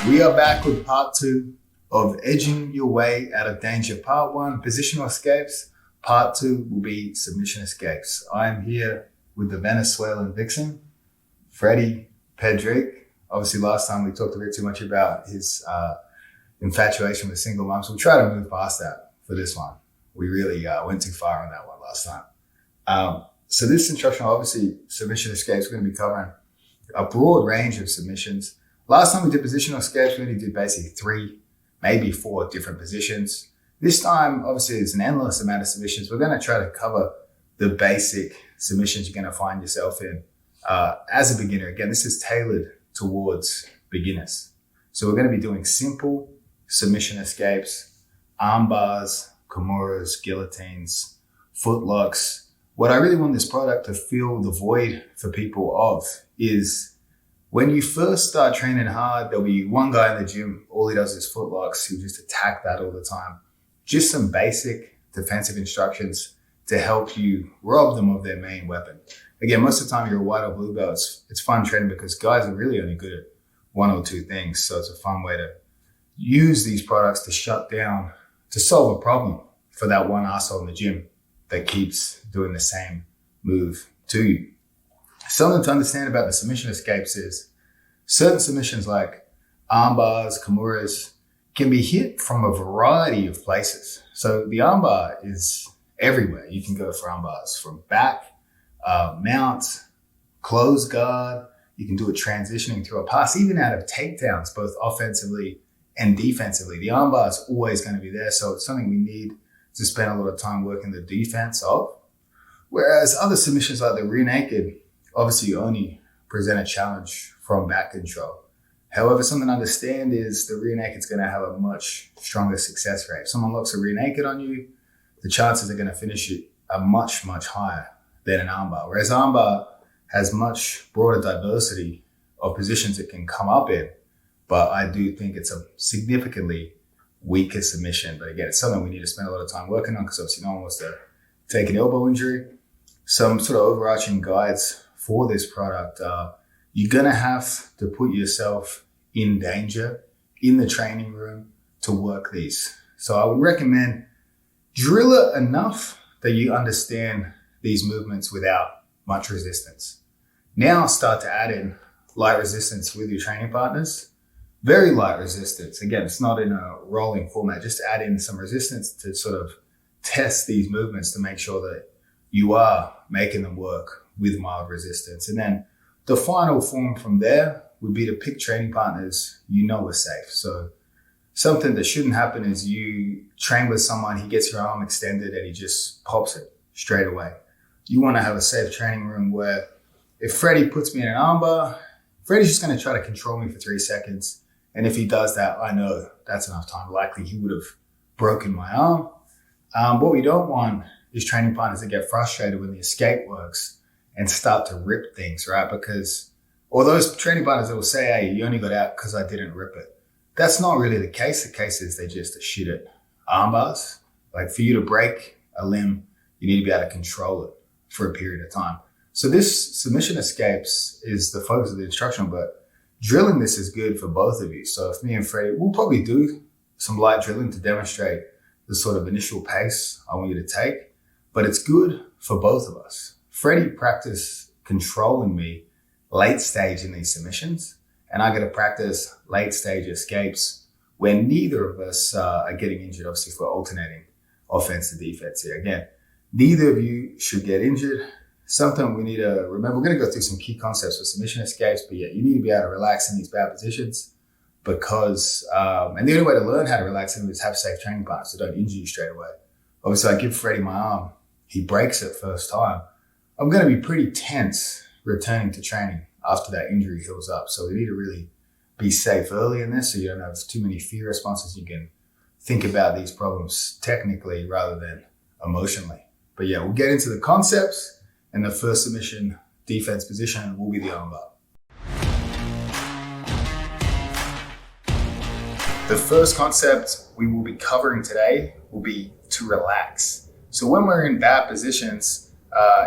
We are back with part 2 of Edging Your Way Out of Danger. Part 1, Positional Escapes. Part 2 will be Submission Escapes. I am here with the Venezuelan vixen, Freddie Pedrick. Obviously, last time we talked a bit too much about his infatuation with single moms. We'll try to move past that for this one. We really went too far on that one last time. So this instructional, obviously, Submission Escapes, we're going to be covering a broad range of submissions. Last time we did positional escapes, we only did basically 3, maybe 4 different positions. This time, obviously, there's an endless amount of submissions. We're going to try to cover the basic submissions you're going to find yourself in as a beginner. Again, this is tailored towards beginners. So we're going to be doing simple submission escapes, arm bars, kimuras, guillotines, footlocks. What I really want this product to fill the void for people of is when you first start training hard, there'll be one guy in the gym, all he does is footlocks. He'll just attack that all the time. Just some basic defensive instructions to help you rob them of their main weapon. Again, most of the time you're a white or blue belt. It's fun training because guys are really only good at 1 or 2 things. So it's a fun way to use these products to shut down, to solve a problem for that one asshole in the gym that keeps doing the same move to you. Something to understand about the submission escapes is certain submissions like arm bars, kimuras can be hit from a variety of places. So the arm bar is everywhere. You can go for arm bars from back, mount, close guard. You can do it transitioning through a pass, even out of takedowns, both offensively and defensively. The arm bar is always going to be there. So it's something we need to spend a lot of time working the defense of. Whereas other submissions like the rear naked, obviously you only present a challenge from back control. However, something to understand is the rear naked is going to have a much stronger success rate. If someone locks a rear naked on you, the chances are going to finish it are much, much higher than an armbar. Whereas armbar has much broader diversity of positions it can come up in. But I do think it's a significantly weaker submission. But again, it's something we need to spend a lot of time working on because obviously no one wants to take an elbow injury. Some sort of overarching guides for this product, you're going to have to put yourself in danger in the training room to work these. So I would recommend drill it enough that you understand these movements without much resistance. Now start to add in light resistance with your training partners. Very light resistance. Again, it's not in a rolling format. Just add in some resistance to sort of test these movements to make sure that you are making them work with mild resistance. And then the final form from there would be to pick training partners you know are safe. So something that shouldn't happen is you train with someone, he gets your arm extended and he just pops it straight away. You want to have a safe training room where if Freddie puts me in an arm bar, Freddie's just going to try to control me for 3 seconds. And if he does that, I know that's enough time. Likely he would have broken my arm. What we don't want is training partners that get frustrated when the escape works and start to rip things, right? Because, or those training partners that will say, hey, you only got out because I didn't rip it. That's not really the case. The case is they just are shit at arm bars. Like for you to break a limb, you need to be able to control it for a period of time. So this submission escapes is the focus of the instructional, but drilling this is good for both of you. So if me and Freddie, we'll probably do some light drilling to demonstrate the sort of initial pace I want you to take, but it's good for both of us. Freddie practiced controlling me late stage in these submissions, and I got to practice late stage escapes when neither of us are getting injured. Obviously, if we're alternating offense to defense here. Again, neither of you should get injured. Something we need to remember, we're going to go through some key concepts for submission escapes, but yeah, you need to be able to relax in these bad positions because, and the only way to learn how to relax in them is have safe training partners so don't injure you straight away. Obviously, I give Freddie my arm. He breaks it first time. I'm going to be pretty tense returning to training after that injury heals up. So we need to really be safe early in this so you don't have too many fear responses. You can think about these problems technically rather than emotionally. But yeah, we'll get into the concepts, and the first submission defense position will be the armbar. The first concept we will be covering today will be to relax. So when we're in bad positions,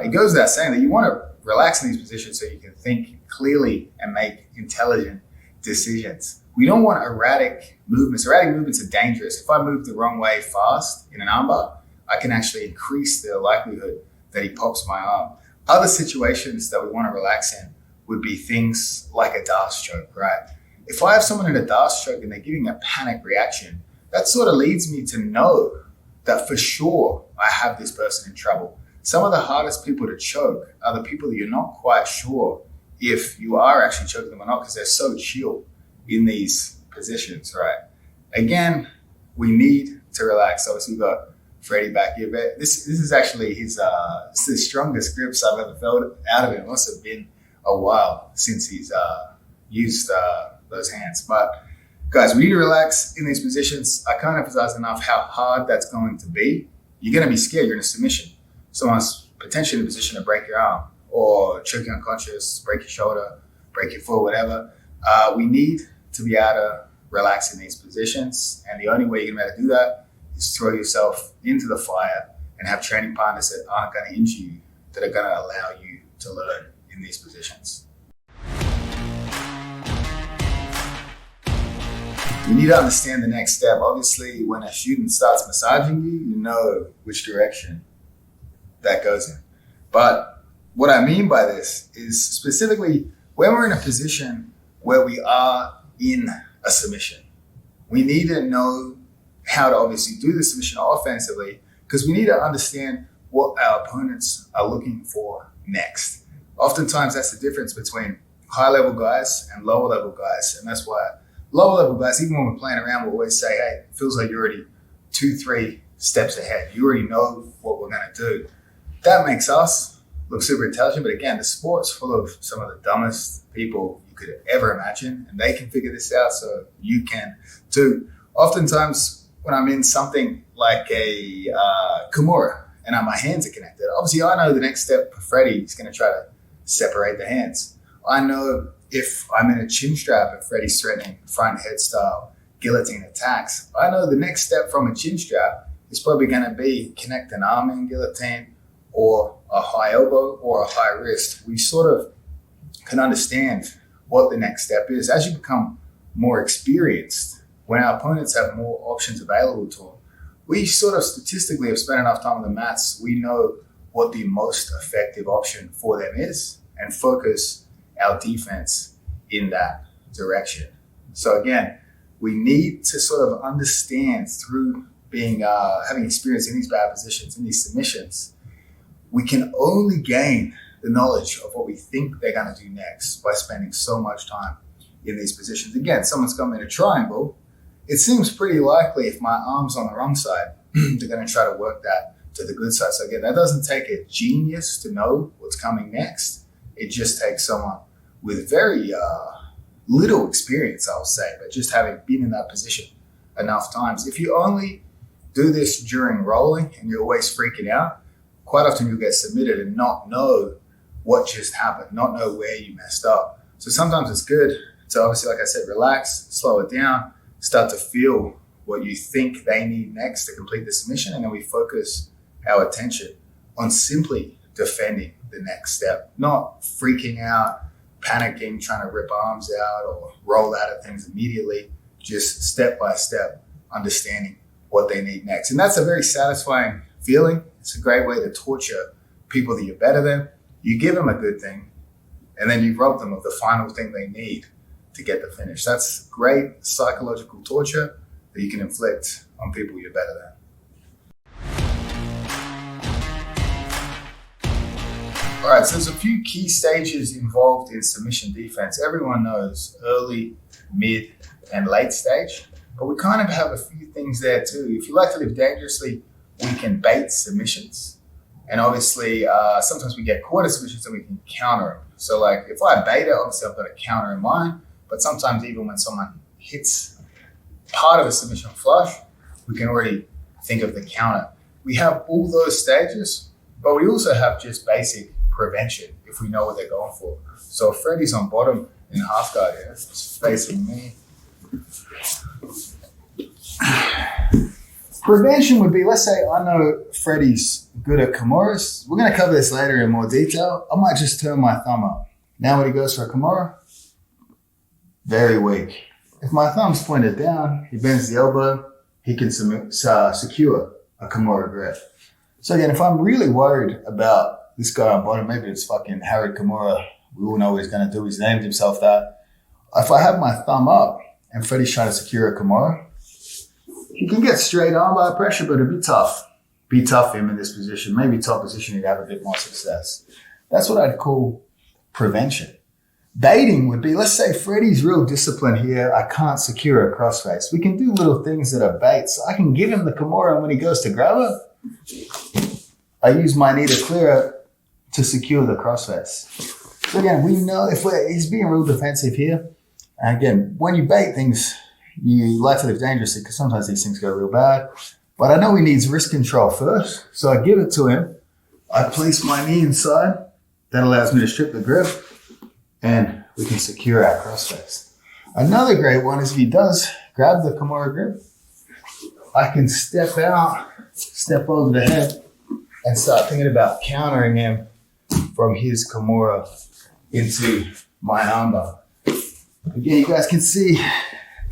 it goes without saying that you want to relax in these positions so you can think clearly and make intelligent decisions. we don't want erratic movements. Erratic movements are dangerous. If I move the wrong way fast in an armbar, I can actually increase the likelihood that he pops my arm. Other situations that we want to relax in would be things like a Darce choke, right? If I have someone in a Darce choke and they're giving a panic reaction, that sort of leads me to know that for sure I have this person in trouble. Some of the hardest people to choke are the people that you're not quite sure if you are actually choking them or not, because they're so chill in these positions, right? Again, we need to relax. Obviously, we've got Freddie back here, but this is actually it's the strongest grips I've ever felt out of him. It must have been a while since he's used those hands. But guys, we need to relax in these positions. I can't emphasize enough how hard that's going to be. You're going to be scared. You're in a submission. Someone's potentially in a position to break your arm or choke you unconscious, break your shoulder, break your foot, whatever. We need to be able to relax in these positions. And the only way you're going to be able to do that is throw yourself into the fire and have training partners that aren't going to injure you, that are going to allow you to learn in these positions. You need to understand the next step. Obviously, when a student starts massaging you, you know which direction that goes in. But what I mean by this is specifically when we're in a position where we are in a submission, we need to know how to obviously do the submission offensively, because we need to understand what our opponents are looking for next. Oftentimes, that's the difference between high-level guys and lower-level guys, and that's why lower-level guys, even when we're playing around, we'll always say, hey, it feels like you're already 2-3 steps ahead. You already know what we're going to do. That makes us look super intelligent, but again, the sport's full of some of the dumbest people you could ever imagine, and they can figure this out, so you can too. Oftentimes, when I'm in something like a Kimura and my hands are connected, obviously I know the next step for Freddie is going to try to separate the hands. I know if I'm in a chin strap and Freddie's threatening front head style guillotine attacks, I know the next step from a chin strap is probably going to be connect an arm in guillotine or a high elbow or a high wrist. We sort of can understand what the next step is. As you become more experienced, when our opponents have more options available to them, we sort of statistically have spent enough time on the mats. We know what the most effective option for them is and focus our defense in that direction. So again, we need to sort of understand through being having experience in these bad positions, in these submissions, we can only gain the knowledge of what we think they're going to do next by spending so much time in these positions. Again, someone's come in a triangle. It seems pretty likely if my arm's on the wrong side, they're going to try to work that to the good side. So again, that doesn't take a genius to know what's coming next. It just takes someone with very little experience, I'll say, but just having been in that position enough times. If you only do this during rolling and you're always freaking out, quite often you'll get submitted and not know what just happened, not know where you messed up. So sometimes it's good to obviously, like I said, relax, slow it down, start to feel what you think they need next to complete the submission, and then we focus our attention on simply defending the next step, not freaking out, panicking, trying to rip arms out or roll out of things immediately, just step by step, understanding what they need next. And that's a very satisfying feeling. It's a great way to torture people that you're better than. You give them a good thing, and then you rob them of the final thing they need to get the finish. That's great psychological torture that you can inflict on people you're better than. All right, so there's a few key stages involved in submission defense. Everyone knows early, mid, and late stage, but we kind of have a few things there too. If you like to live dangerously, we can bait submissions. And obviously, sometimes we get quarter submissions and we can counter them. So like if I bait it, obviously I've got a counter in mind, but sometimes even when someone hits part of a submission flush, we can already think of the counter. We have all those stages, but we also have just basic prevention if we know what they're going for. So if Freddie's on bottom in half guard here, it's facing me. Prevention would be, let's say I know Freddie's good at Kimuras. We're going to cover this later in more detail. I might just turn my thumb up. Now when he goes for a Kimura, very weak. If my thumb's pointed down, he bends the elbow, he can secure a Kimura grip. So again, if I'm really worried about this guy on bottom, maybe it's fucking Harry Kimura, we all know what he's going to do, he's named himself that. If I have my thumb up and Freddie's trying to secure a Kimura, he can get straight armbar pressure, but it'd be tough. Be tough for him in this position. Maybe top position, he'd have a bit more success. That's what I'd call prevention. Baiting would be, let's say Freddie's real disciplined here. I can't secure a crossface. We can do little things that are baits. I can give him the Kimura, and when he goes to grab her, I use my knee to clear it to secure the crossface. So again, we know he's being real defensive here. And again, when you bait things, you like to live dangerously because sometimes these things go real bad. But I know he needs wrist control first. So I give it to him. I place my knee inside. That allows me to strip the grip. And we can secure our crossface. Another great one is if he does grab the Kimura grip, I can step out, step over the head, and start thinking about countering him from his Kimura into my armbar. Again, you guys can see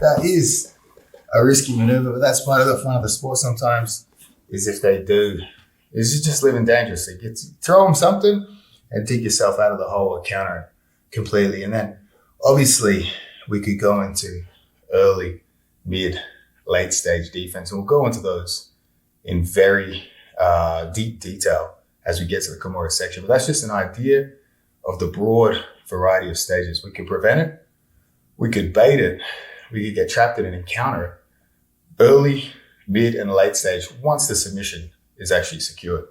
that is a risky maneuver, but that's part of the fun of the sport sometimes, is if they do, is just living dangerously. Throw them something and dig yourself out of the hole or counter it completely. And then obviously we could go into early, mid, late stage defense, and we'll go into those in very deep detail as we get to the Kimura section. But that's just an idea of the broad variety of stages. We could prevent it, we could bait it, we could get trapped in it and counter it early, mid, and late stage once the submission is actually secured.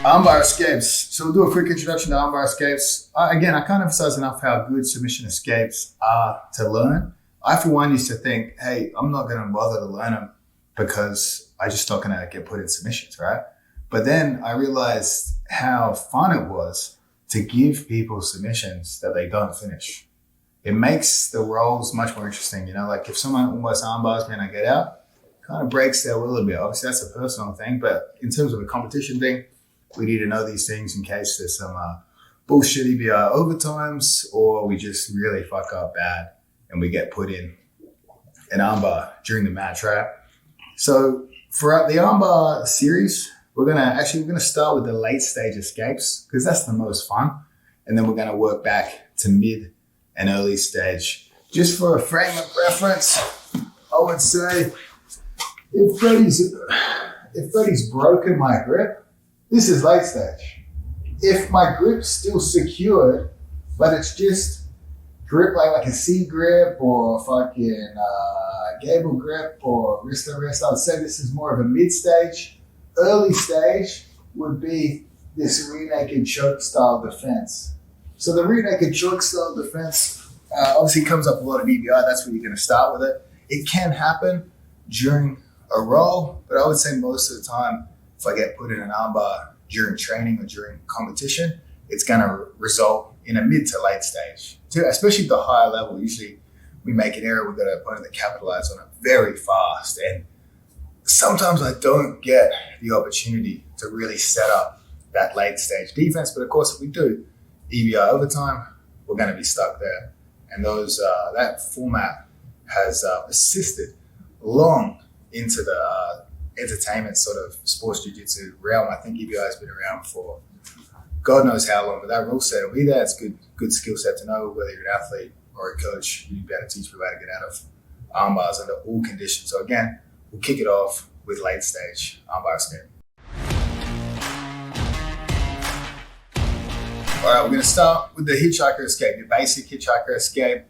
Armbar escapes. So we'll do a quick introduction to armbar escapes. Again, I can't emphasize enough how good submission escapes are to learn. I, for one, used to think, hey, I'm not going to bother to learn them because I'm just not going to get put in submissions, right? But then I realized how fun it was to give people submissions that they don't finish. It makes the rolls much more interesting. You know, like if someone almost armbars me and I get out, kind of breaks their will a bit. Obviously, that's a personal thing, but in terms of a competition thing, we need to know these things in case there's some bullshit EBR overtimes or we just really fuck up bad and we get put in an armbar during the match, right? So for the armbar series, we're gonna start with the late stage escapes because that's the most fun, and then we're gonna work back to mid and early stage. Just for a frame of reference, I would say if Freddie's broken my grip, this is late stage. If my grip's still secured, but it's just grip like a C grip or fucking gable grip or wrist to wrist, I would say this is more of a mid stage. Early stage would be this rear naked choke style defense. So the rear naked choke style defense obviously comes up a lot of EBI. That's where you're going to start with it. It can happen during a roll, but I would say most of the time, if I get put in an armbar during training or during competition, it's going to result in a mid to late stage. Especially the higher level, usually we make an error, we've got an opponent that capitalize on it very fast. And sometimes I don't get the opportunity to really set up that late stage defense. But of course, if we do EBI overtime, we're going to be stuck there. And that format has persisted long into the entertainment sort of sports jiu-jitsu realm. I think EBI has been around for God knows how long, but that rule set will be there. It's good skill set to know whether you're an athlete or a coach. You'd be able to teach people how to get out of armbars under all conditions. So again, we'll kick it off with late stage armbar escape. All right, we're going to start with the hitchhiker escape, your basic hitchhiker escape.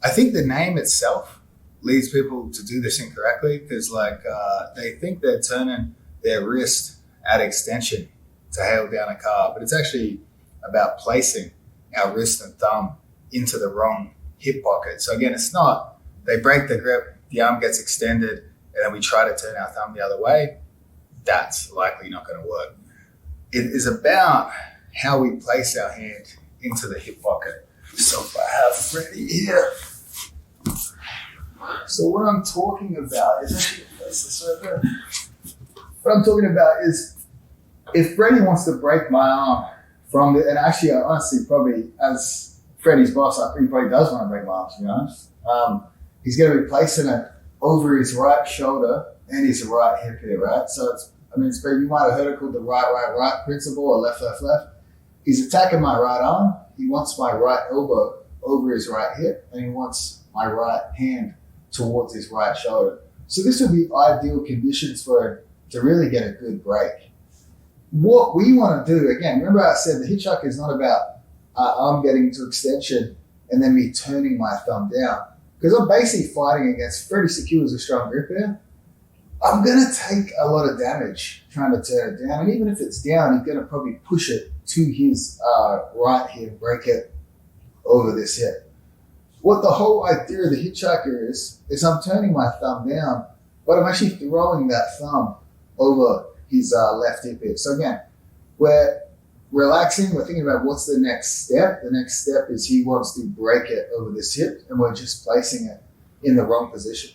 I think the name itself leads people to do this incorrectly because they think they're turning their wrist at extension to hail down a car, but it's actually about placing our wrist and thumb into the wrong hip pocket. So again, it's not, they break the grip, the arm gets extended, and then we try to turn our thumb the other way. That's likely not going to work. It is about how we place our hand into the hip pocket. So if I have Freddie here, so what I'm talking about is actually place this right there. What I'm talking about is if Freddie wants to break my arm from the, and actually honestly probably as Freddie's boss, I think he probably does want to break my arms, to be honest. He's going to be placing it over his right shoulder and his right hip here, right? So you might have heard it called the right principle, or left. He's attacking my right arm. He wants my right elbow over his right hip, and he wants my right hand towards his right shoulder. So this would be ideal conditions for him to really get a good break. What we want to do, again, remember I said the hitchhiker is not about arm getting to extension and then me turning my thumb down. Because I'm basically fighting against Freddie secures a strong grip here. I'm going to take a lot of damage trying to turn it down. And even if it's down, he's going to probably push it to his right hip, break it over this hip. What the whole idea of the hitchhiker is I'm turning my thumb down, but I'm actually throwing that thumb over his left hip here. So again, we're relaxing, we're thinking about what's the next step. The next step is he wants to break it over this hip, and we're just placing it in the wrong position.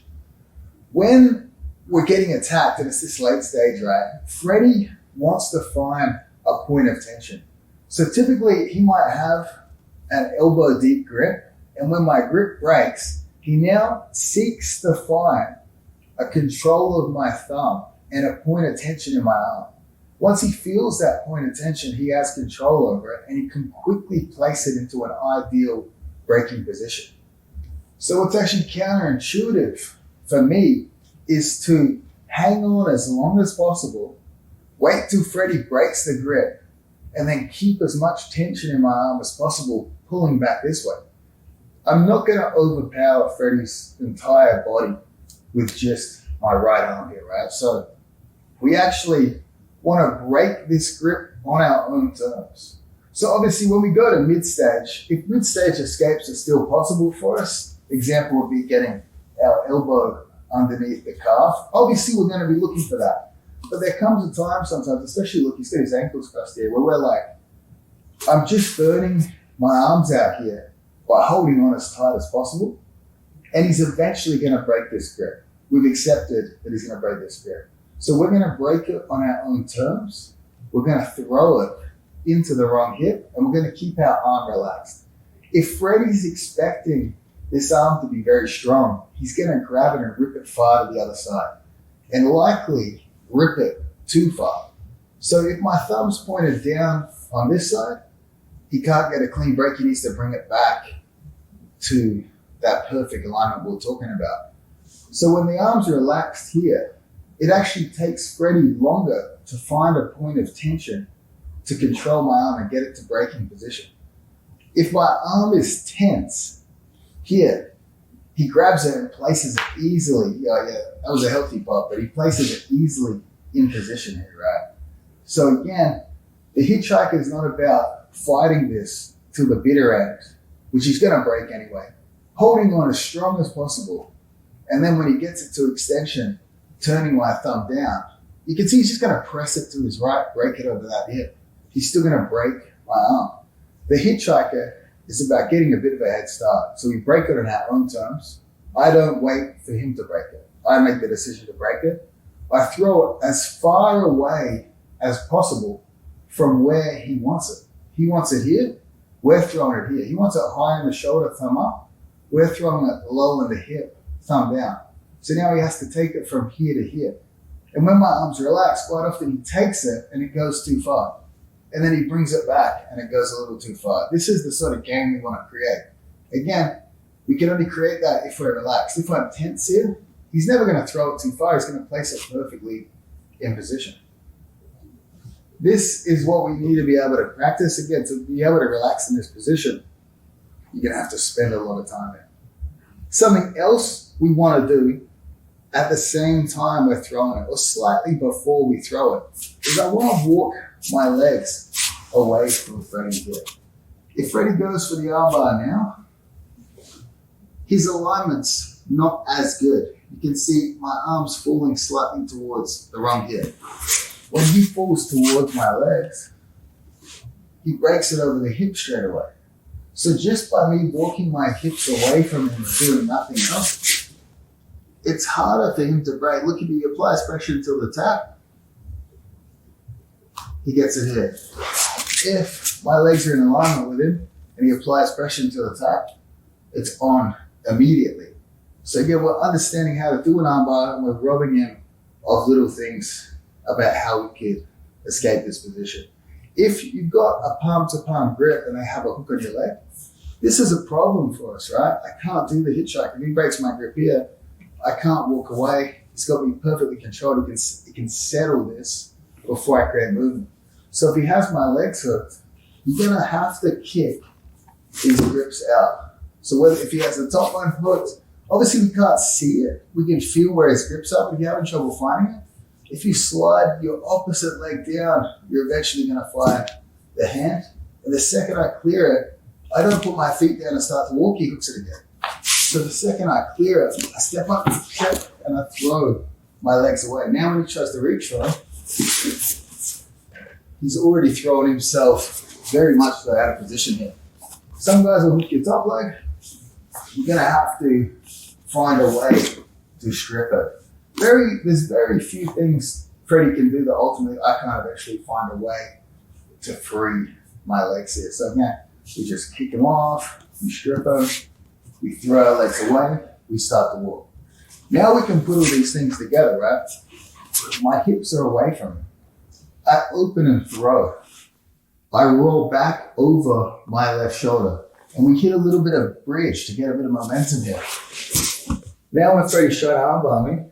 When we're getting attacked, and it's this late stage, right, Freddie wants to find a point of tension. So typically he might have an elbow deep grip, and when my grip breaks, he now seeks to find a control of my thumb and a point of tension in my arm. Once he feels that point of tension, he has control over it, and he can quickly place it into an ideal breaking position. So what's actually counterintuitive for me is to hang on as long as possible, wait till Freddie breaks the grip, and then keep as much tension in my arm as possible, pulling back this way. I'm not going to overpower Freddie's entire body with just my right arm here, right? So we actually want to break this grip on our own terms. So obviously when we go to mid-stage, if mid-stage escapes are still possible for us, example would be getting our elbow underneath the calf. Obviously we're going to be looking for that. But there comes a time sometimes, especially look, he's got his ankles crossed here, where we're like, I'm just burning my arms out here by holding on as tight as possible. And he's eventually going to break this grip. We've accepted that he's going to break this grip. So we're going to break it on our own terms. We're going to throw it into the wrong hip, and we're going to keep our arm relaxed. If Freddie's expecting this arm to be very strong, he's going to grab it and rip it far to the other side, and likely rip it too far. So if my thumb's pointed down on this side, he can't get a clean break. He needs to bring it back to that perfect alignment we're talking about. So when the arms are relaxed here, it actually takes Freddie longer to find a point of tension to control my arm and get it to breaking position. If my arm is tense here, he grabs it and places it easily. Yeah, that was a healthy pop, but he places it easily in position here, right? So again, the hitchhiker is not about fighting this to the bitter end, which he's going to break anyway. Holding on as strong as possible, and then when he gets it to extension, turning my thumb down, you can see he's just going to press it to his right, break it over that hip. He's still going to break my arm. The hitchhiker is about getting a bit of a head start. So we break it on our own terms. I don't wait for him to break it. I make the decision to break it. I throw it as far away as possible from where he wants it. He wants it here. We're throwing it here. He wants it high in the shoulder, thumb up. We're throwing it low in the hip, thumb down. So now he has to take it from here to here. And when my arms relax, quite often he takes it and it goes too far. And then he brings it back and it goes a little too far. This is the sort of game we want to create. Again, we can only create that if we're relaxed. If I'm tense here, he's never going to throw it too far. He's going to place it perfectly in position. This is what we need to be able to practice. Again, to be able to relax in this position, you're going to have to spend a lot of time in. Something else we want to do at the same time we're throwing it, or slightly before we throw it, is I want to walk my legs away from Freddie here. If Freddie goes for the armbar now, his alignment's not as good. You can see my arm's falling slightly towards the wrong hip. When he falls towards my legs, he breaks it over the hip straight away. So just by me walking my hips away from him and doing nothing else, it's harder for him to break. Look at me, he applies pressure until the tap. He gets it here. If my legs are in alignment with him and he applies pressure into the top, it's on immediately. So again, we're understanding how to do an armbar, and we're robbing him of little things about how we could escape this position. If you've got a palm-to-palm grip and they have a hook on your leg, this is a problem for us, right? I can't do the hitchhike. If he breaks my grip here, I can't walk away. He's got me perfectly controlled. He can settle this before I create movement. So if he has my legs hooked, you're gonna have to kick his grips out. So if he has the top one hooked, obviously we can't see it. We can feel where his grips are, but if you're having trouble finding it, if you slide your opposite leg down, you're eventually gonna find the hand. And the second I clear it, I don't put my feet down and start to walk, he hooks it again. So the second I clear it, I step up, and I throw my legs away. Now when he tries to reach for it, he's already thrown himself very much so out of position here. Some guys will hook your top leg. You're gonna have to find a way to strip it. There's very few things Freddie can do that ultimately I can't actually find a way to free my legs here. So again, we just kick them off, we strip them, we throw our legs away, we start to walk. Now we can put all these things together, right? My hips are away from him. I open and throw. I roll back over my left shoulder, and we hit a little bit of bridge to get a bit of momentum here. Now when Freddie's trying to armbar me,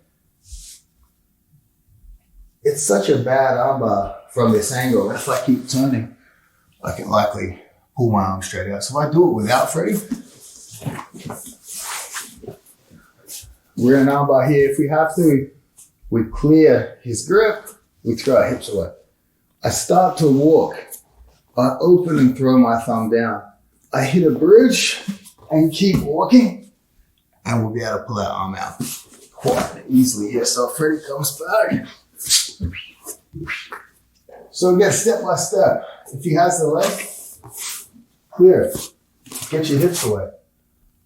it's such a bad armbar from this angle. If I keep turning, I can likely pull my arm straight out. So if I do it without Freddie, we're in an armbar here. If we have to, we clear his grip, we throw our hips away. I start to walk. I open and throw my thumb down. I hit a bridge and keep walking, and we'll be able to pull our arm out quite easily here. So Freddie comes back. So again, step by step. If he has the leg, clear it. Get your hips away.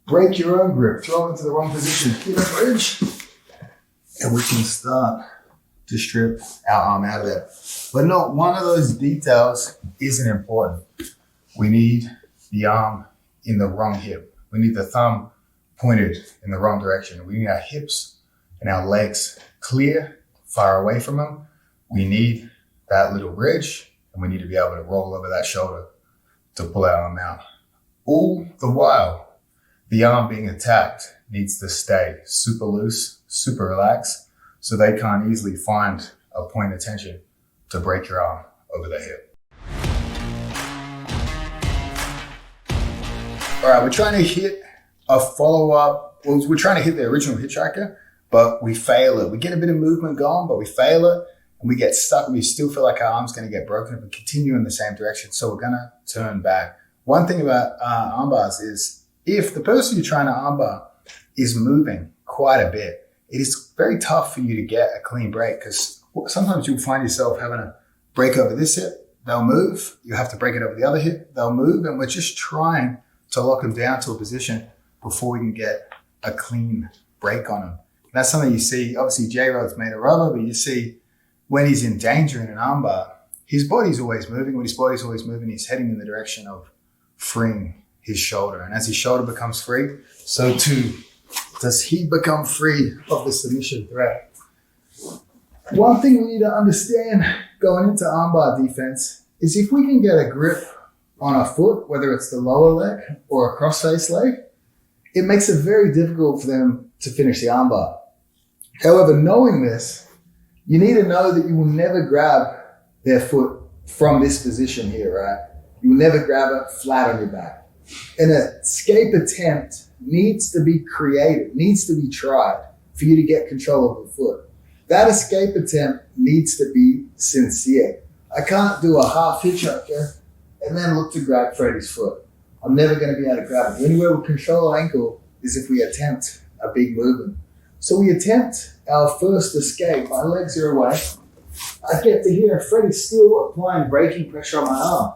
Break your own grip. Throw it into the wrong position. Hit a bridge, and we can start to strip our arm out of there. But no, one of those details isn't important. We need the arm in the wrong hip. We need the thumb pointed in the wrong direction. We need our hips and our legs clear, far away from them. We need that little bridge, and we need to be able to roll over that shoulder to pull our arm out. All the while, the arm being attacked needs to stay super loose, super relaxed, so they can't easily find a point of tension to break your arm over the hip. All right, we're trying to hit a follow-up. Well, we're trying to hit the original hitchhiker, but we fail it. We get a bit of movement going, but we fail it, and we get stuck, and we still feel like our arm's gonna get broken if we continue in the same direction, so we're gonna turn back. One thing about arm bars is if the person you're trying to armbar is moving quite a bit, it is very tough for you to get a clean break, because sometimes you'll find yourself having a break over this hip, they'll move, you have to break it over the other hip, they'll move, and we're just trying to lock them down to a position before we can get a clean break on them. And that's something you see, obviously J-Rod's made of rubber, but you see when he's in danger in an armbar, his body's always moving. When his body's always moving, he's heading in the direction of freeing his shoulder. And as his shoulder becomes free, so too does he become free of the submission threat. One thing we need to understand going into armbar defense is if we can get a grip on a foot, whether it's the lower leg or a cross-face leg, it makes it very difficult for them to finish the armbar. However, knowing this, you need to know that you will never grab their foot from this position here, right? You will never grab it flat on your back. An escape attempt needs to be created, needs to be tried for you to get control of the foot. That escape attempt needs to be sincere. I can't do a half hitchhiker and then look to grab Freddie's foot. I'm never going to be able to grab it. The only way we'll control an ankle is if we attempt a big movement. So we attempt our first escape. My legs are away. I get to hear Freddie's still applying braking pressure on my arm.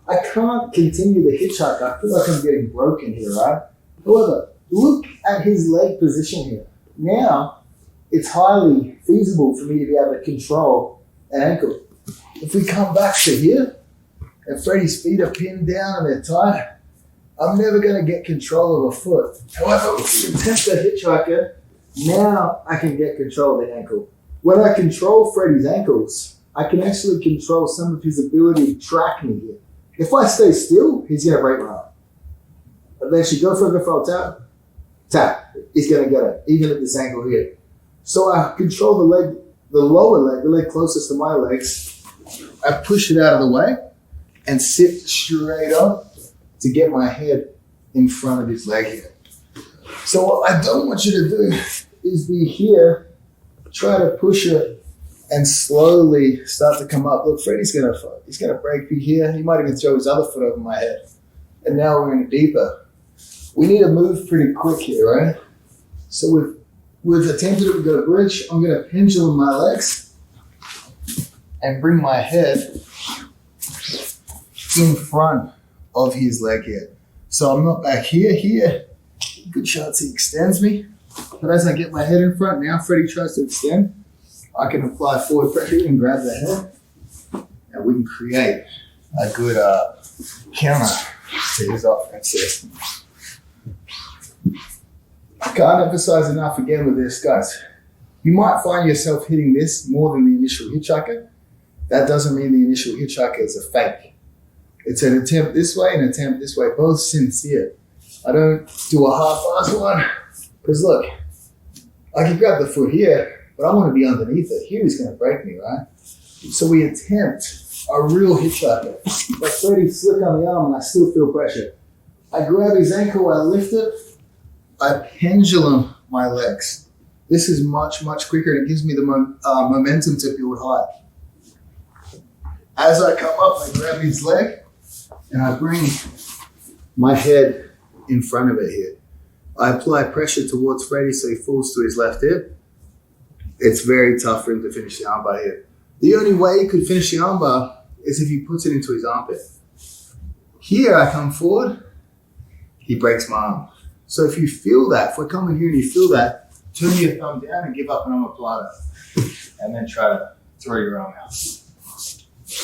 I can't continue the hitchhike. I feel like I'm getting broken here, right? However, look at his leg position here. Now, it's highly feasible for me to be able to control an ankle. If we come back to here, and Freddie's feet are pinned down and they're tight, I'm never going to get control of a foot. However, with the attempt at hitchhiker, now I can get control of the ankle. When I control Freddie's ankles, I can actually control some of his ability to track me here. If I stay still, he's going to break my arm. And then she go for a foul tap. He's going to get it, even at this angle here. So I control the leg, the lower leg, the leg closest to my legs. I push it out of the way and sit straight up to get my head in front of his leg here. So what I don't want you to do is be here, try to push it and slowly start to come up. Look, Freddie's gonna break me here. He might even throw his other foot over my head. And now we're in deeper. We need to move pretty quick here, right? So we've attempted it, we've got a bridge. I'm gonna pendulum my legs and bring my head in front of his leg here. So I'm not back here. Good chance he extends me. But as I get my head in front, now Freddie tries to extend. I can apply forward pressure and grab the head. And we can create a good counter to his offense here. I can't emphasize enough again with this, guys. You might find yourself hitting this more than the initial hitchhiker. That doesn't mean the initial hitchhiker is a fake. It's an attempt this way and an attempt this way, both sincere. I don't do a half-assed one, because look, I can grab the foot here, but I want to be underneath it. Here he's going to break me, right? So we attempt a real hitchhiker. Like Freddie's slick on the arm and I still feel pressure. I grab his ankle, I lift it, I pendulum my legs. This is much, much quicker and it gives me the momentum to build high. As I come up, I grab his leg and I bring my head in front of it here. I apply pressure towards Freddie so he falls to his left hip. It's very tough for him to finish the armbar here. The only way he could finish the armbar is if he puts it into his armpit. Here I come forward, he breaks my arm. So if you feel that, if we're coming here and you feel that, turn your thumb down and give up an omoplata. And then try to throw your arm out.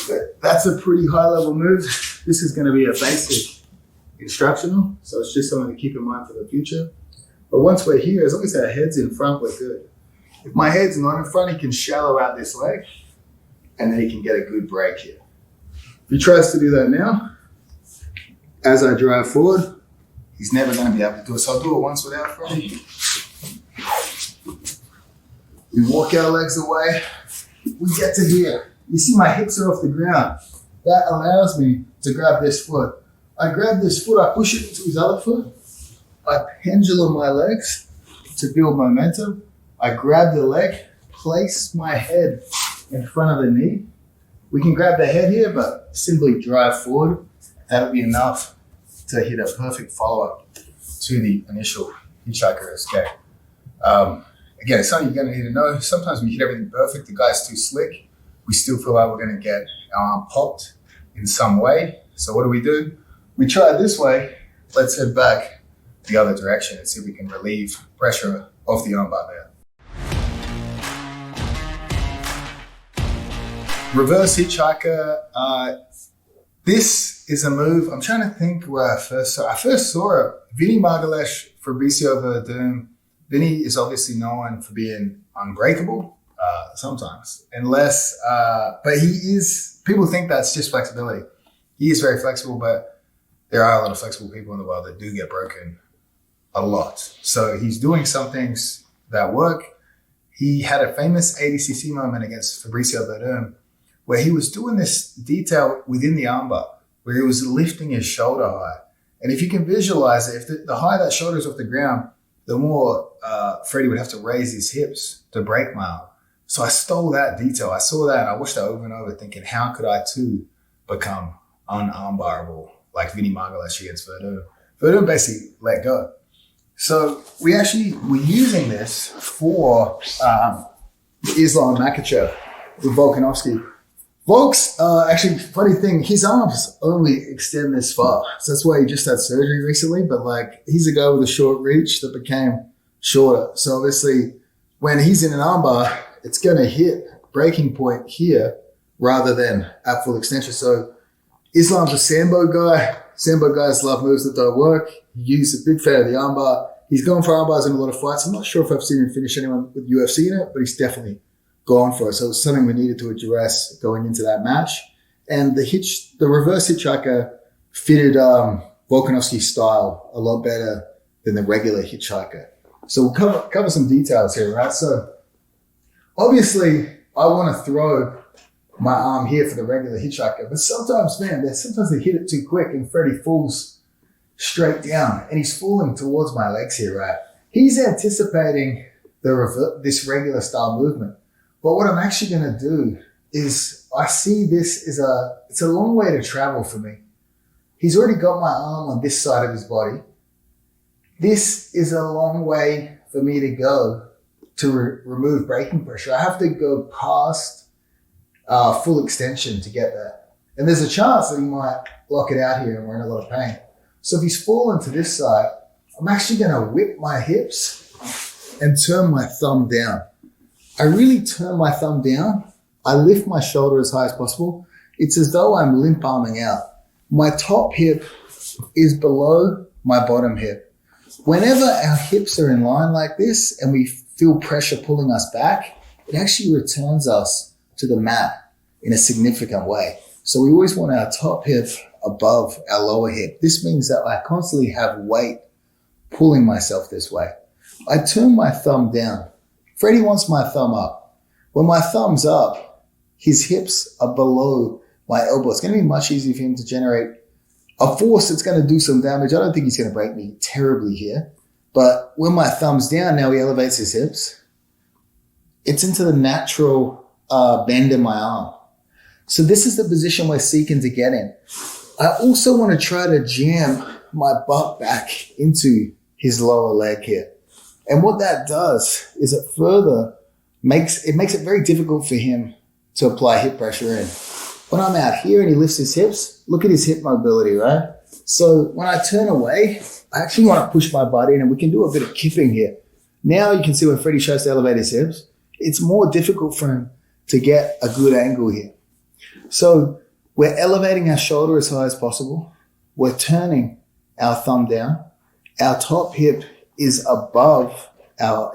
But that's a pretty high level move. This is going to be a basic instructional, so it's just something to keep in mind for the future. But once we're here, as long as our head's in front, we're good. If my head's not in front, he can shallow out this leg, and then he can get a good break here. If he tries to do that now, as I drive forward, he's never going to be able to do it. So I'll do it once without Freddie. We walk our legs away. We get to here. You see my hips are off the ground. That allows me to grab this foot. I grab this foot, I push it into his other foot. I pendulum my legs to build momentum. I grab the leg, place my head in front of the knee. We can grab the head here, but simply drive forward. That'll be enough to hit a perfect follow-up to the initial hitchhiker escape. Again, it's something you're going to need to know. Sometimes we hit everything perfect. The guy's too slick. We still feel like we're going to get our arm popped in some way. So what do? We try it this way. Let's head back the other direction and see if we can relieve pressure off the armbar there. Reverse hitchhiker. This is a move. I'm trying to think where I first saw it. Vinny Margalesh, Fabrizio Verdun. Vinny is obviously known for being unbreakable sometimes, but he is. People think that's just flexibility. He is very flexible, but there are a lot of flexible people in the world that do get broken a lot. So he's doing some things that work. He had a famous ADCC moment against Fabrizio Verdun where he was doing this detail within the armbar, where he was lifting his shoulder high. And if you can visualize it, if the higher that shoulder is off the ground, the more Freddie would have to raise his hips to break my arm. So I stole that detail. I saw that and I watched that over and over thinking, how could I too become unarmbarable like Vinny Margalesh against Verdun? Verdun basically let go. So we're using this for Islam Makhachev with Volkanovski. Volk's, actually, funny thing, his arms only extend this far. So that's why he just had surgery recently. But like, he's a guy with a short reach that became shorter. So obviously, when he's in an armbar, it's going to hit breaking point here rather than at full extension. So Islam's a Sambo guy. Sambo guys love moves that don't work. He's a big fan of the armbar. He's gone for armbars in a lot of fights. I'm not sure if I've seen him finish anyone with UFC in it, but he's definitely gone for it. So it's something we needed to address going into that match. And the reverse hitchhiker fitted Volkanovski's style a lot better than the regular hitchhiker. So we'll cover some details here, right? So obviously I want to throw my arm here for the regular hitchhiker, but sometimes they hit it too quick and Freddie falls straight down and he's falling towards my legs here, right? He's anticipating this regular style movement. But what I'm actually going to do is I see this as it's a long way to travel for me. He's already got my arm on this side of his body. This is a long way for me to go to remove braking pressure. I have to go past full extension to get there. And there's a chance that he might lock it out here and we're in a lot of pain. So if he's fallen to this side, I'm actually going to whip my hips and turn my thumb down. I really turn my thumb down. I lift my shoulder as high as possible. It's as though I'm limp arming out. My top hip is below my bottom hip. Whenever our hips are in line like this and we feel pressure pulling us back, it actually returns us to the mat in a significant way. So we always want our top hip above our lower hip. This means that I constantly have weight pulling myself this way. I turn my thumb down. Freddie wants my thumb up. When my thumb's up, his hips are below my elbow. It's going to be much easier for him to generate a force that's going to do some damage. I don't think he's going to break me terribly here. But when my thumb's down, now he elevates his hips. It's into the natural bend in my arm. So this is the position we're seeking to get in. I also want to try to jam my butt back into his lower leg here. And what that does is it further makes it very difficult for him to apply hip pressure in. When I'm out here and he lifts his hips, look at his hip mobility, right? So when I turn away, I actually want to push my butt in and we can do a bit of kipping here. Now you can see when Freddie tries to elevate his hips, it's more difficult for him to get a good angle here. So we're elevating our shoulder as high as possible. We're turning our thumb down. Our top hip is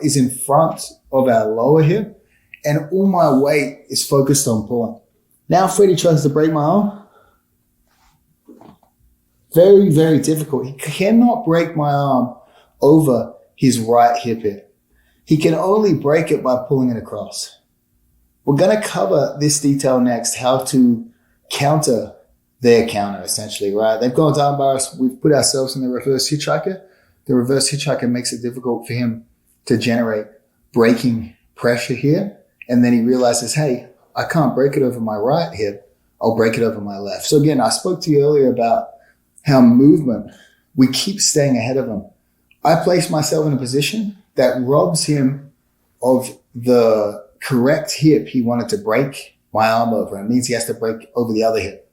is in front of our lower hip, and all my weight is focused on pulling. Now Freddie tries to break my arm. Very, very difficult. He cannot break my arm over his right hip here. He can only break it by pulling it across. We're going to cover this detail next, how to counter their counter, essentially, right? They've gone to armbar us. We've put ourselves in the reverse hitchhiker. The reverse hitchhiker makes it difficult for him to generate braking pressure here. And then he realizes, hey, I can't break it over my right hip. I'll break it over my left. So again, I spoke to you earlier about how movement, we keep staying ahead of him. I place myself in a position that robs him of the correct hip he wanted to break my arm over. It means he has to break over the other hip.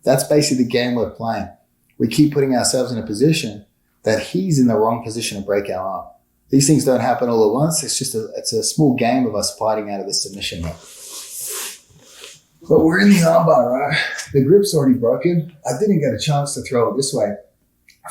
That's basically the game we're playing. We keep putting ourselves in a position that he's in the wrong position to break our arm. These things don't happen all at once. It's a small game of us fighting out of this submission here. But we're in the armbar, right? The grip's already broken. I didn't get a chance to throw it this way.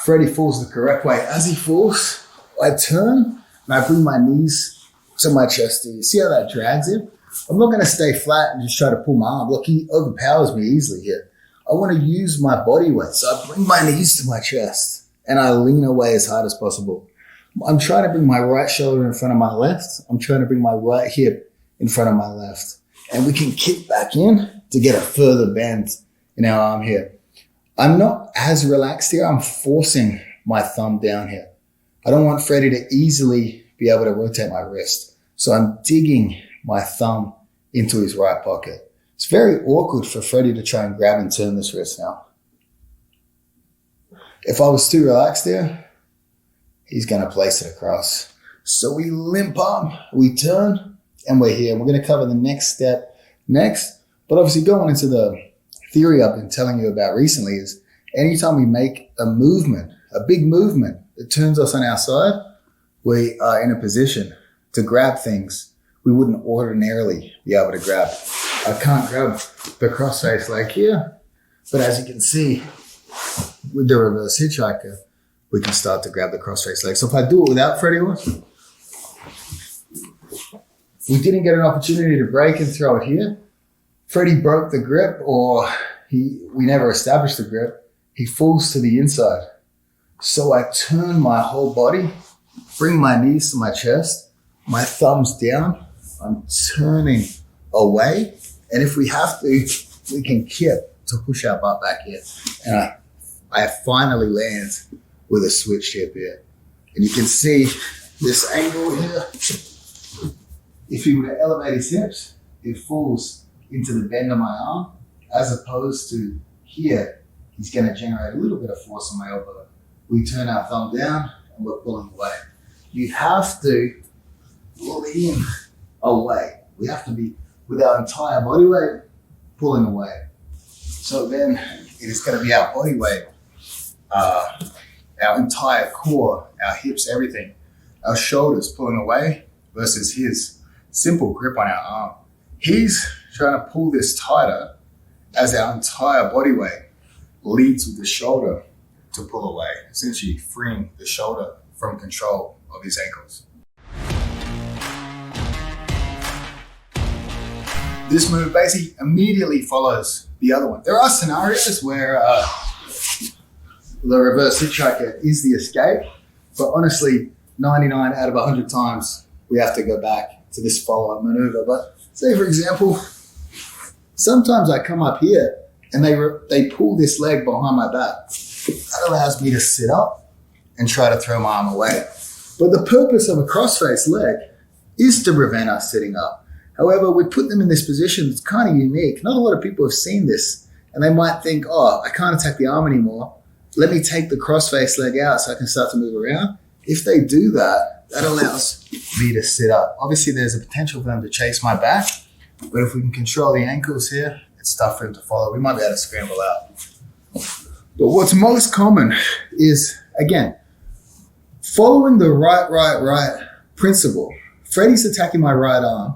Freddie falls the correct way. As he falls, I turn and I bring my knees to my chest. Do you see how that drags him? I'm not going to stay flat and just try to pull my arm. Look, he overpowers me easily here. I want to use my body weight. So I bring my knees to my chest and I lean away as hard as possible. I'm trying to bring my right shoulder in front of my left. I'm trying to bring my right hip in front of my left. And we can kick back in to get a further bend in our arm here. I'm not as relaxed here. I'm forcing my thumb down here. I don't want Freddie to easily be able to rotate my wrist. So I'm digging my thumb into his right pocket. It's very awkward for Freddie to try and grab and turn this wrist now. If I was too relaxed there, he's going to place it across. So we limp arm, we turn, and we're here. We're going to cover the next step next. But obviously going into the theory I've been telling you about recently is anytime we make a movement, a big movement that turns us on our side, we are in a position to grab things we wouldn't ordinarily be able to grab. I can't grab the crossface leg here. But as you can see, with the reverse hitchhiker, we can start to grab the crossface leg. So if I do it without Freddie on, we didn't get an opportunity to break and throw it here. Freddie broke the grip, or we never established the grip. He falls to the inside. So I turn my whole body, bring my knees to my chest, my thumbs down. I'm turning away. And if we have to, we can kip to push our butt back here. And I finally land with a switch hip here. And you can see this angle here. If he were to elevate his hips, it falls into the bend of my arm, as opposed to here, he's going to generate a little bit of force on my elbow. We turn our thumb down and we're pulling away. You have to lean away. We have to be with our entire body weight pulling away. So then it is going to be our body weight, our entire core, our hips, everything, our shoulders pulling away versus his simple grip on our arm. He's trying to pull this tighter as our entire body weight leads with the shoulder to pull away, essentially freeing the shoulder from control of his ankles. This move basically immediately follows the other one. There are scenarios where the reverse hitchhiker is the escape, but honestly, 99 out of 100 times, we have to go back to this follow-up maneuver. But say, for example, sometimes I come up here and they pull this leg behind my back. That allows me to sit up and try to throw my arm away. But the purpose of a crossface leg is to prevent us sitting up. However, we put them in this position that's kind of unique. Not a lot of people have seen this, and they might think, oh, I can't attack the arm anymore. Let me take the crossface leg out so I can start to move around. If they do that, that allows me to sit up. Obviously, there's a potential for them to chase my back, but if we can control the ankles here, it's tough for him to follow. We might be able to scramble out. But what's most common is, again, following the right principle. Freddie's attacking my right arm,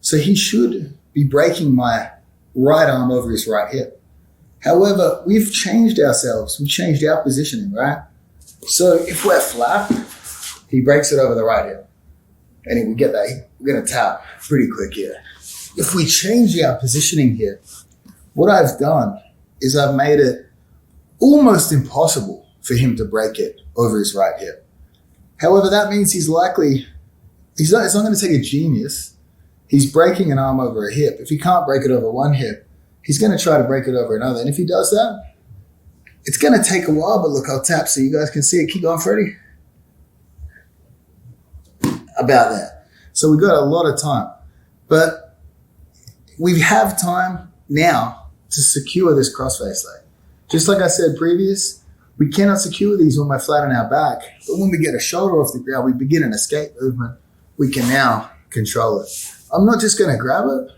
so he should be breaking my right arm over his right hip. However, we've changed ourselves. We've changed our positioning, right? So if we're flat, he breaks it over the right hip. And we get that, we're going to tap pretty quick here. If we change our positioning here, what I've done is I've made it almost impossible for him to break it over his right hip. However, that means it's not going to take a genius. He's breaking an arm over a hip. If he can't break it over one hip, he's going to try to break it over another. And if he does that, it's going to take a while, but look, I'll tap so you guys can see it. Keep going, Freddie. About that. So we've got a lot of time. But we have time now to secure this crossface leg. Just like I said previous, we cannot secure these when we're flat on our back. But when we get a shoulder off the ground, we begin an escape movement. We can now control it. I'm not just going to grab it.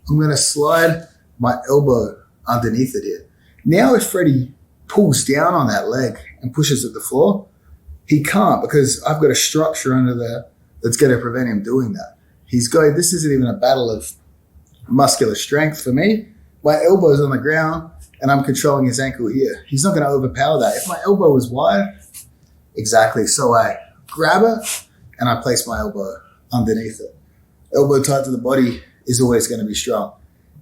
I'm going to slide my elbow underneath it here. Now if Freddie pulls down on that leg and pushes at the floor, he can't because I've got a structure under there that's going to prevent him doing that. This isn't even a battle of muscular strength for me. My elbow's on the ground and I'm controlling his ankle here. He's not going to overpower that. If my elbow was wide, exactly. So I grab it and I place my elbow underneath it. Elbow tight to the body is always going to be strong.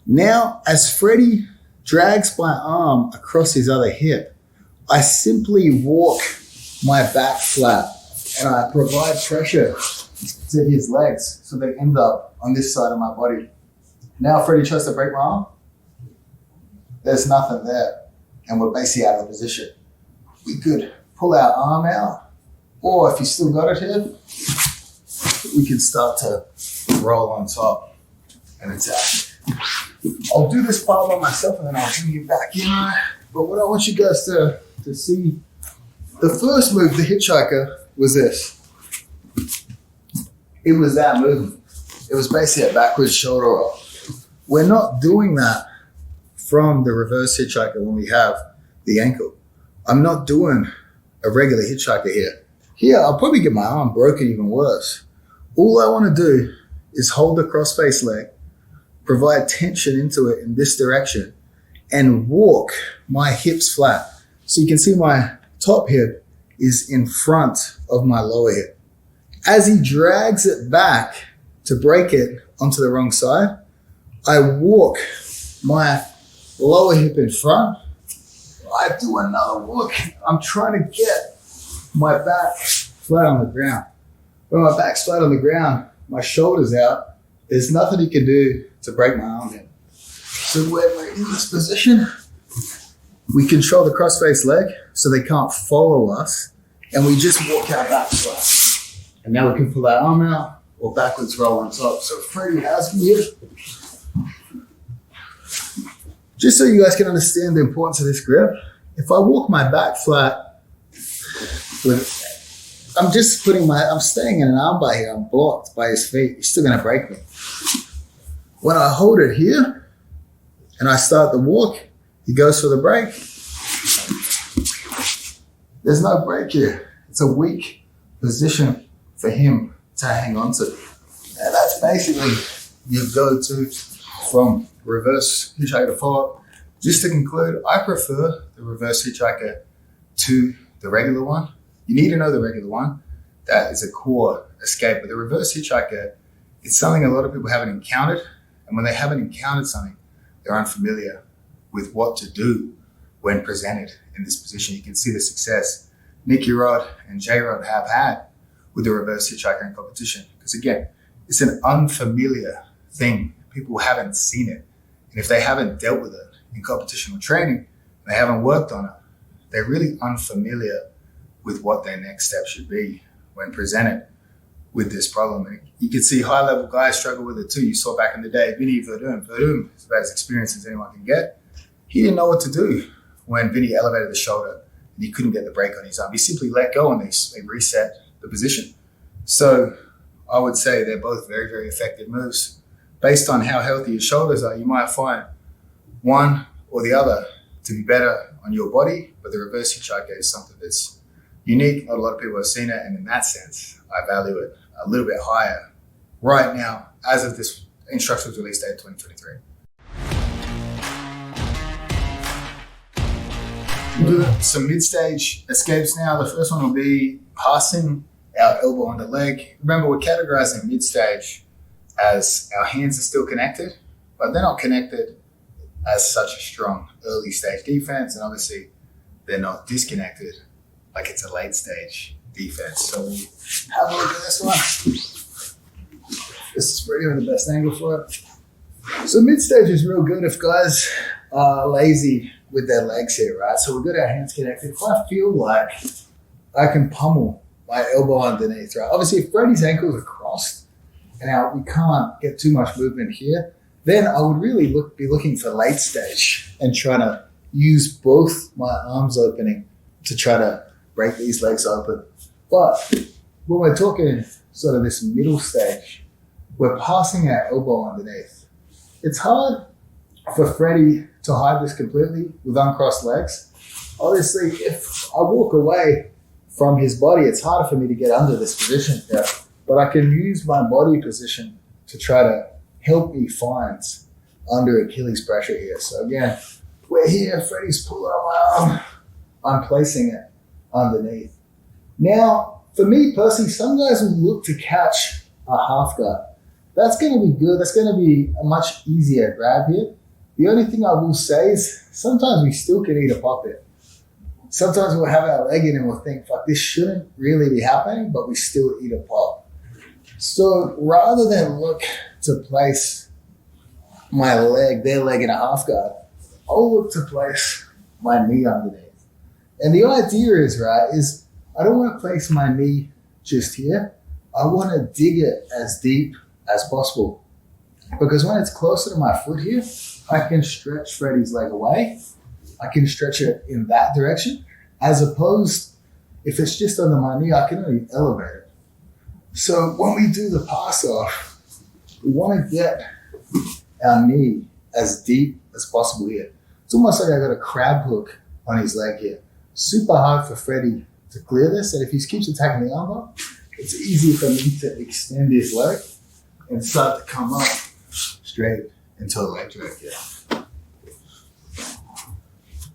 Now, as Freddie drags my arm across his other hip, I simply walk my back flat and I provide pressure to his legs so they end up on this side of my body. Now Freddie tries to break my arm. There's nothing there and we're basically out of the position. We could pull our arm out, or if you still got it here, we can start to roll on top and attack. I'll do this part by myself and then I'll bring you back in. But what I want you guys to see, the first move, the hitchhiker, was this. It was that movement. It was basically a backwards shoulder roll. We're not doing that from the reverse hitchhiker when we have the ankle. I'm not doing a regular hitchhiker here. Here, I'll probably get my arm broken even worse. All I want to do is hold the crossface leg, provide tension into it in this direction, and walk my hips flat. So you can see my top hip is in front of my lower hip. As he drags it back to break it onto the wrong side, I walk my lower hip in front. I do another walk. I'm trying to get my back flat on the ground. When my back's flat on the ground, my shoulder's out, there's nothing he can do to break my arm in. So when we're in this position, we control the cross-face leg so they can't follow us, and we just walk our back flat. And now we can pull our arm out or backwards roll on top. So Freddie has me here. Just so you guys can understand the importance of this grip, if I walk my back flat, I'm staying in an armbar here. I'm blocked by his feet. He's still going to break me. When I hold it here and I start the walk, he goes for the break. There's no break here. It's a weak position for him to hang on to. And that's basically your go-to from reverse hitchhiker to follow-up. Just to conclude, I prefer the reverse hitchhiker to the regular one. You need to know the regular one. That is a core escape. But the reverse hitchhiker, it's something a lot of people haven't encountered. And when they haven't encountered something, they're unfamiliar with what to do when presented in this position. You can see the success Nicky Rod and J-Rod have had with the reverse hitchhiker in competition. Because again, it's an unfamiliar thing. People haven't seen it. And if they haven't dealt with it in competition or training, they haven't worked on it, they're really unfamiliar with what their next step should be when presented with this problem. And you can see high-level guys struggle with it too. You saw back in the day, Vinny Verdun is about as experienced as anyone can get. He didn't know what to do when Vinny elevated the shoulder and he couldn't get the break on his arm. He simply let go and they reset the position. So I would say they're both very, very effective moves. Based on how healthy your shoulders are, you might find one or the other to be better on your body, but the reverse hitchhiker is something that's unique. Not a lot of people have seen it, and in that sense, I value it a little bit higher right now as of this instructions release date 2023. We'll do some mid-stage escapes now. The first one will be passing our elbow on the leg. Remember, we're categorizing mid-stage as our hands are still connected, but they're not connected as such a strong early stage defense, and obviously they're not disconnected like it's a late stage defense. So we'll have a look at this one. This is pretty the best angle for it. So mid-stage is real good if guys are lazy with their legs here, right? So we've got our hands connected. If I feel like I can pummel my elbow underneath, right? Obviously, if Brady's ankles are crossed and we can't get too much movement here, then I would really be looking for late stage and trying to use both my arms opening to try to break these legs open. But when we're talking sort of this middle stage, we're passing our elbow underneath. It's hard for Freddie to hide this completely with uncrossed legs. Obviously, if I walk away from his body, it's harder for me to get under this position here, but I can use my body position to try to help me find under Achilles pressure here. So again, we're here, Freddie's pulling on my arm, I'm placing it underneath. Now, for me personally, some guys will look to catch a half guard. That's going to be good. That's going to be a much easier grab here. The only thing I will say is sometimes we still can eat a pop here. Sometimes we'll have our leg in and we'll think, fuck, this shouldn't really be happening, but we still eat a pop. So rather than look to place their leg in a half guard, I'll look to place my knee underneath. And the idea is, I don't want to place my knee just here. I want to dig it as deep as possible. Because when it's closer to my foot here, I can stretch Freddie's leg away. I can stretch it in that direction. As opposed, if it's just under my knee, I can only elevate it. So when we do the pass off, we want to get our knee as deep as possible here. It's almost like I got a crab hook on his leg here. Super hard for Freddie to clear this. And if he keeps attacking the armbar, it's easy for me to extend his leg and start to come up straight into a leg drag here.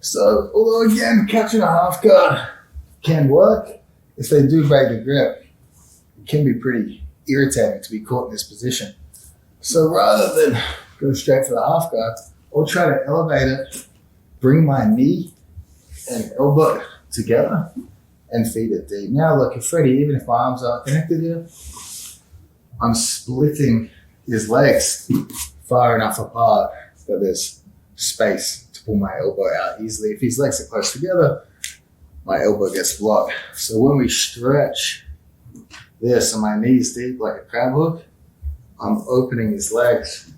So, although again, catching a half guard can work, if they do break the grip, it can be pretty irritating to be caught in this position. So rather than go straight for the half guard, I'll try to elevate it, bring my knee and elbow together and feed it deep. Now look, if Freddie, even if my arms aren't connected here, I'm splitting his legs far enough apart that there's space to pull my elbow out easily. If his legs are close together, my elbow gets blocked. So when we stretch this and my knee's deep like a crab hook, I'm opening his legs,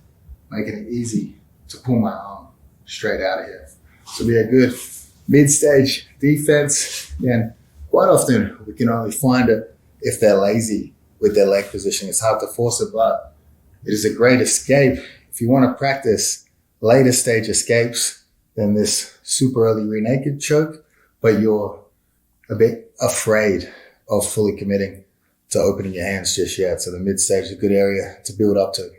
making it easy to pull my arm straight out of here. So be a good mid-stage defense. And quite often we can only find it if they're lazy with their leg position. It's hard to force it, but it is a great escape. If you want to practice later stage escapes than this super early rear naked choke, but you're a bit afraid of fully committing to opening your hands just yet. So the mid stage is a good area to build up to.